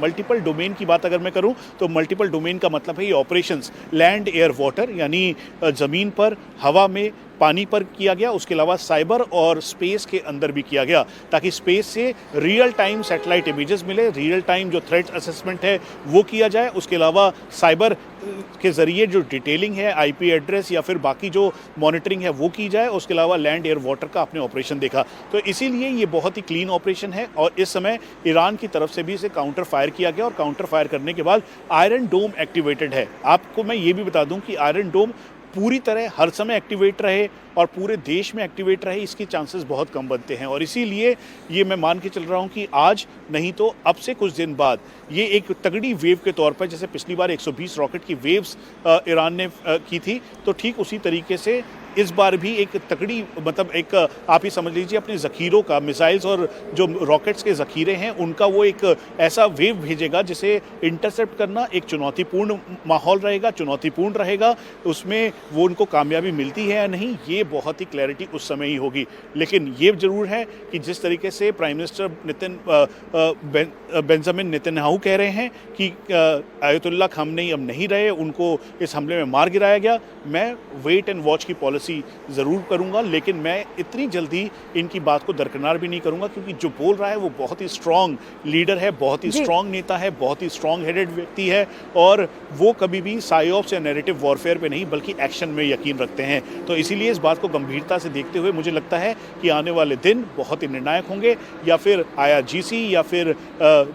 Multiple domain की बात अगर मैं करूं तो मल्टीपल डोमेन का मतलब है ये ऑपरेशंस लैंड एयर वाटर यानी ज़मीन पर, हवा में, पानी पर किया गया, उसके अलावा साइबर और स्पेस के अंदर भी किया गया, ताकि स्पेस से रियल टाइम सैटेलाइट इमेजेस मिले, रियल टाइम जो थ्रेट असेसमेंट है वो किया जाए। उसके अलावा साइबर के ज़रिए जो डिटेलिंग है, आईपी एड्रेस या फिर बाकी जो मॉनिटरिंग है वो की जाए। उसके अलावा लैंड एयर वाटर का आपने ऑपरेशन देखा, तो इसीलिए ये बहुत ही क्लीन ऑपरेशन है। और इस समय ईरान की तरफ से भी इसे काउंटर फायर किया गया और काउंटर फायर करने के बाद आयरन डोम एक्टिवेटेड है। आपको मैं ये भी बता दूं कि आयरन डोम पूरी तरह हर समय एक्टिवेट रहे और पूरे देश में एक्टिवेट रहे, इसकी चांसेस बहुत कम बनते हैं। और इसीलिए ये मैं मान के चल रहा हूँ कि आज नहीं तो अब से कुछ दिन बाद ये एक तगड़ी वेव के तौर पर, जैसे पिछली बार 120 रॉकेट की वेव्स ईरान ने की थी, तो ठीक उसी तरीके से इस बार भी एक तगड़ी, मतलब एक आप ही समझ लीजिए अपने ज़खीरों का, मिसाइल्स और जो रॉकेट्स के ज़खीरे हैं उनका वो एक ऐसा वेव भेजेगा जिसे इंटरसेप्ट करना एक चुनौतीपूर्ण माहौल रहेगा, चुनौतीपूर्ण रहेगा। उसमें वो उनको कामयाबी मिलती है या नहीं, ये बहुत ही क्लैरिटी उस समय ही होगी। लेकिन ये ज़रूर है कि जिस तरीके से प्राइम मिनिस्टर बेंजामिन नेतन्याहू कह रहे हैं कि आयतुल्लाह खामनेई अब नहीं रहे, उनको इस हमले में मार गिराया गया, मैं वेट एंड वॉच की पॉलिसी ज़रूर करूंगा। लेकिन मैं इतनी जल्दी इनकी बात को दरकिनार भी नहीं करूंगा, क्योंकि जो बोल रहा है वो बहुत ही स्ट्रांग लीडर है, बहुत ही स्ट्रांग नेता है, बहुत ही स्ट्रांग हेडेड व्यक्ति है, और वो कभी भी साइऑप्स या नैरेटिव वॉरफेयर पे नहीं बल्कि एक्शन में यकीन रखते हैं। तो इसीलिए इस बात को गंभीरता से देखते हुए मुझे लगता है कि आने वाले दिन बहुत ही निर्णायक होंगे, या फिर IRGC या फिर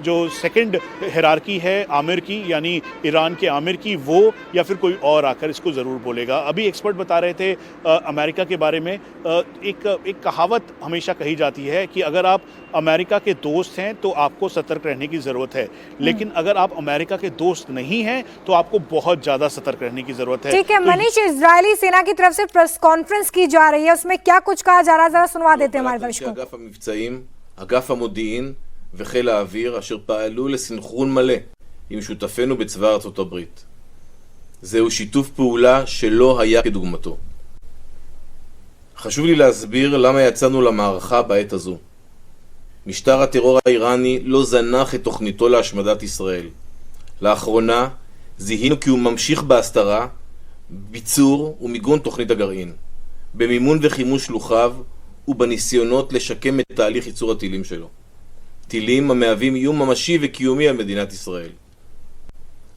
जो सेकंड हिरार्की है आमिर की, यानी ईरान के आमिर की, वो या फिर कोई और आकर इसको ज़रूर बोलेगा। अभी एक्सपर्ट बता रहे थे अमेरिका के बारे में, एक कहावत हमेशा कही जाती है कि अगर आप अमेरिका के दोस्त हैं तो आपको सतर्क रहने की ज़रूरत है, लेकिन अगर आप अमेरिका के दोस्त नहीं हैं तो आपको बहुत ज़्यादा सतर्क रहने की ज़रूरत है। ठीक है मनीष, इजरायली सेना की तरफ से प्रेस कॉन्फ्रेंस की जा रही है, उसमें क्या कुछ कहा जा रहा है, जरा सुनवा देते हैं हमारे दर्शकों को। אגף המודיעין וחיל האוויר אשר פעלו לסנכרון מלא עם שותפינו בצבא ארצות הברית. זהו שיתוף פעולה שלא היה כדוגמתו. חשוב לי להסביר למה יצאנו למערכה בעת הזו. משטר הטרור האיראני לא זנח את תוכניתו להשמדת ישראל. לאחרונה זיהינו כי הוא ממשיך בהסתרה, ביצור ומיגון תוכנית הגרעין, במימון וחימוש שלוחיו ובניסיונות לשקם את תהליך ייצור הטילים שלו. טילים המהווים איום ממשי וקיומי על מדינת ישראל.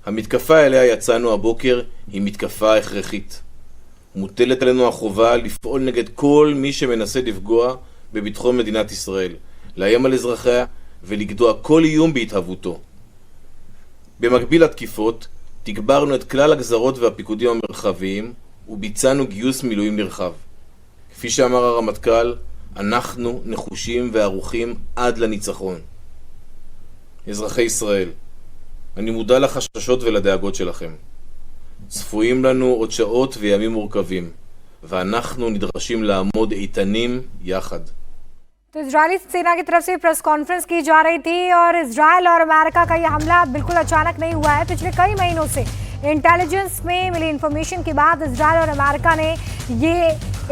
המתקפה אליה יצאנו הבוקר היא מתקפה הכרחית. מוטלת עלינו החובה לפעול נגד כל מי שמנסה לפגוע בביטחון מדינת ישראל, לאיים על אזרחיה ולגדוע כל איום בהתהוותו. במקביל לתקיפות, תגברנו את כלל הגזרות והפיקודים המרחביים וביצענו גיוס מילואים נרחב. כפי שאמר הרמטכ"ל, אנחנו נחושים וערוכים עד לניצחון. אזרחי ישראל, אני מודע לחששות ולדאגות שלכם. צפויים לנו עוד שעות וימים מורכבים, ואנחנו נדרשים לעמוד איתנים יחד. तो इजरायली सेना की तरफ से प्रेस कॉन्फ्रेंस की जा रही थी, और इजरायल और अमेरिका का ये हमला बिल्कुल अचानक नहीं हुआ है। पिछले कई महीनों से इंटेलिजेंस में मिली इंफॉर्मेशन के बाद इजरायल और अमेरिका ने ये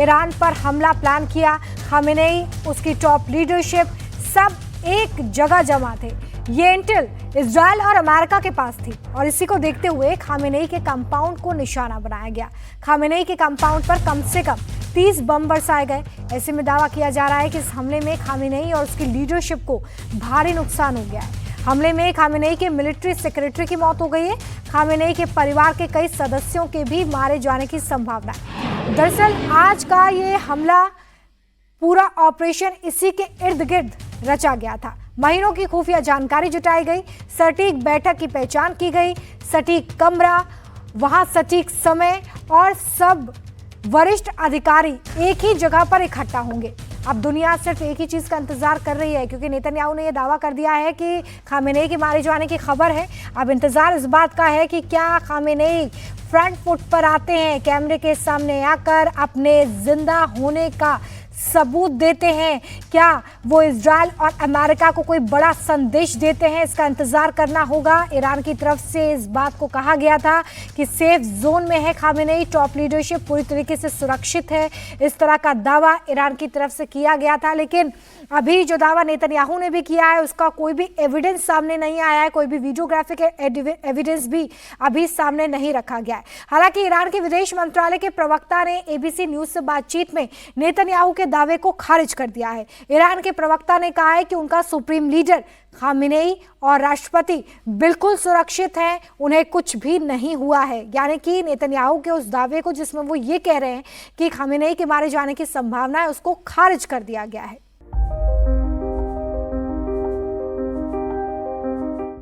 ईरान पर हमला प्लान किया। खामेनेई, उसकी टॉप लीडरशिप सब एक जगह जमा थे। ये इंटेल इजरायल और अमेरिका के पास थी, और इसी को देखते हुए खामेनेई के कंपाउंड को निशाना बनाया गया। खामेनेई के कंपाउंड पर कम से कम 30 बम बरसाए गए। ऐसे में दावा किया जा रहा है कि इस हमले में खामेनेई और उसकी लीडरशिप को भारी नुकसान हो गया है। हमले में खामेनेई के मिलिट्री सेक्रेटरी की मौत हो गई है। खामेनेई के परिवार के कई सदस्यों के भी मारे जाने की संभावना है। दरअसल आज का ये हमला, पूरा ऑपरेशन इसी के इर्द गिर्द रचा गया था। महीनों की खुफिया जानकारी जुटाई गई, सटीक बैठक की पहचान की गई, सटीक कमरा, वहां सटीक समय, और सब वरिष्ठ अधिकारी एक ही जगह पर इकट्ठा होंगे। अब दुनिया सिर्फ एक ही चीज का इंतजार कर रही है, क्योंकि नेतन्याहू ने यह दावा कर दिया है कि खामेनेई के मारे जाने की खबर है। अब इंतजार इस बात का है कि क्या खामेनेई फ्रंट फुट पर आते हैं, कैमरे के सामने आकर अपने जिंदा होने का सबूत देते हैं, क्या वो इजरायल और अमेरिका को कोई बड़ा संदेश देते हैं, इसका इंतजार करना होगा। ईरान की तरफ से इस बात को कहा गया था कि सेफ जोन में है खामेनेई, टॉप लीडरशिप पूरी तरीके से सुरक्षित है, इस तरह का दावा ईरान की तरफ से किया गया था। लेकिन अभी जो दावा नेतन्याहू ने भी किया है उसका कोई भी एविडेंस सामने नहीं आया है, कोई भी वीडियोग्राफिक एविडेंस भी अभी सामने नहीं रखा गया है। हालांकि ईरान के विदेश मंत्रालय के प्रवक्ता ने एबीसी न्यूज से बातचीत में नेतन्याहू के दावे को खारिज कर दिया है। ईरान के प्रवक्ता ने कहा है कि उनका सुप्रीम लीडर खामेनेई और राष्ट्रपति बिल्कुल सुरक्षित हैं, उन्हें कुछ भी नहीं हुआ है। यानी कि नेतन्याहू के उस दावे को जिसमें वो ये कह रहे हैं कि खामेनेई के मारे जाने की संभावना है, उसको खारिज कर दिया गया है।